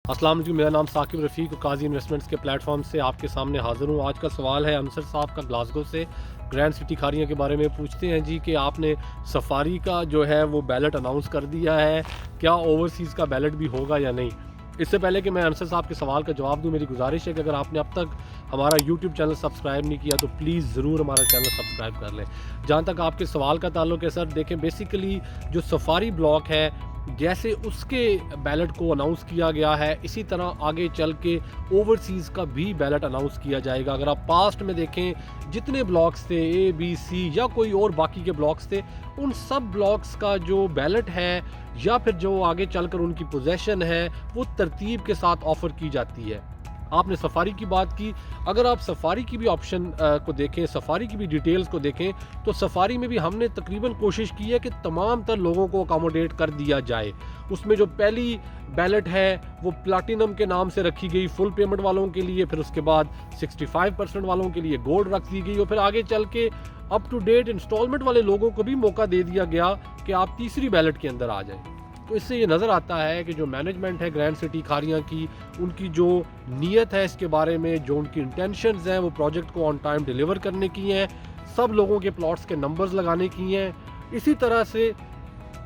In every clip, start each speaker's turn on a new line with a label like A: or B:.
A: अस्सलाम वालेकुम, मेरा नाम साकिब रफ़ीक काजी इन्वेस्टमेंट्स के प्लेटफॉर्म से आपके सामने हाज़िर हूँ। आज का सवाल है अंसर साहब का ग्लासगो से। ग्रैंड सिटी खारियाँ के बारे में पूछते हैं जी कि आपने सफारी का जो है वो बैलेट अनाउंस कर दिया है, क्या ओवरसीज़ का बैलेट भी होगा या नहीं? इससे पहले कि मैं अंसर साहब के सवाल का जवाब दूँ, मेरी गुजारिश है कि अगर आपने अब तक हमारा यूट्यूब चैनल सब्सक्राइब नहीं किया तो प्लीज़ ज़रूर हमारा चैनल सब्सक्राइब कर लें। जहाँ तक आपके सवाल का ताल्लुक है सर, देखें बेसिकली जो सफारी ब्लॉक है, जैसे उसके बैलेट को अनाउंस किया गया है, इसी तरह आगे चल के ओवरसीज़ का भी बैलेट अनाउंस किया जाएगा। अगर आप पास्ट में देखें जितने ब्लॉक्स थे ए बी सी या कोई और बाकी के ब्लॉक्स थे, उन सब ब्लॉक्स का जो बैलेट है या फिर जो आगे चलकर उनकी पोजेशन है वो तरतीब के साथ ऑफ़र की जाती है। आपने सफारी की बात की, अगर आप सफारी की भी ऑप्शन को देखें, सफारी की भी डिटेल्स को देखें, तो सफारी में भी हमने तकरीबन कोशिश की है कि तमाम तर लोगों को अकोमोडेट कर दिया जाए। उसमें जो पहली बैलेट है वो प्लैटिनम के नाम से रखी गई फुल पेमेंट वालों के लिए, फिर उसके बाद 65% वालों के लिए गोल्ड रख दी गई और फिर आगे चल के अप टू डेट इंस्टॉलमेंट वाले लोगों को भी मौका दे दिया गया कि आप तीसरी बैलेट के अंदर आ जाएं। तो इससे ये नज़र आता है कि जो मैनेजमेंट है ग्रैंड सिटी खारियाँ की, उनकी जो नीयत है इसके बारे में, जो उनकी इंटेंशंस हैं वो प्रोजेक्ट को ऑन टाइम डिलीवर करने की हैं, सब लोगों के प्लॉट्स के नंबर्स लगाने की हैं। इसी तरह से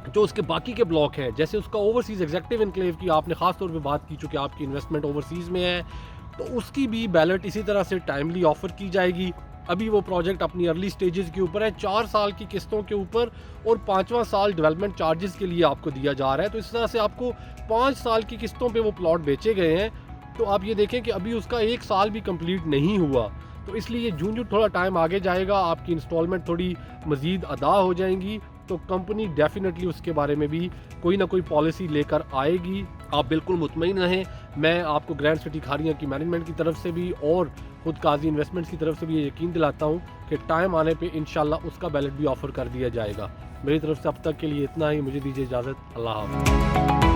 A: जो उसके बाकी के ब्लॉक हैं, जैसे उसका ओवरसीज़ एग्जेक्टिव इनक्लेव की आपने ख़ास तौर पे बात की, चूँकि आपकी इन्वेस्टमेंट ओवरसीज़ में है, तो उसकी भी बैलेट इसी तरह से टाइमली ऑफ़र की जाएगी। अभी वो प्रोजेक्ट अपनी अर्ली स्टेजेस के ऊपर है, 4 साल की किस्तों के ऊपर और 5वां साल डेवलपमेंट चार्जेस के लिए आपको दिया जा रहा है। तो इस तरह से आपको 5 साल की किस्तों पे वो प्लॉट बेचे गए हैं। तो आप ये देखें कि अभी उसका 1 साल भी कंप्लीट नहीं हुआ, तो इसलिए जून थोड़ा टाइम आगे जाएगा, आपकी इंस्टॉलमेंट थोड़ी मज़ीद अदा हो जाएंगी, तो कंपनी डेफिनेटली उसके बारे में भी कोई ना कोई पॉलिसी लेकर आएगी। आप बिल्कुल मुतमईन रहें। मैं आपको ग्रैंड सिटी खारियाँ की मैनेजमेंट की तरफ से भी और खुद काजी इन्वेस्टमेंट्स की तरफ से भी ये यकीन दिलाता हूँ कि टाइम आने पे इंशाल्लाह उसका बैलेट भी ऑफ़र कर दिया जाएगा। मेरी तरफ से अब तक के लिए इतना ही, मुझे दीजिए इजाज़त। अल्लाह हाफ़िज़।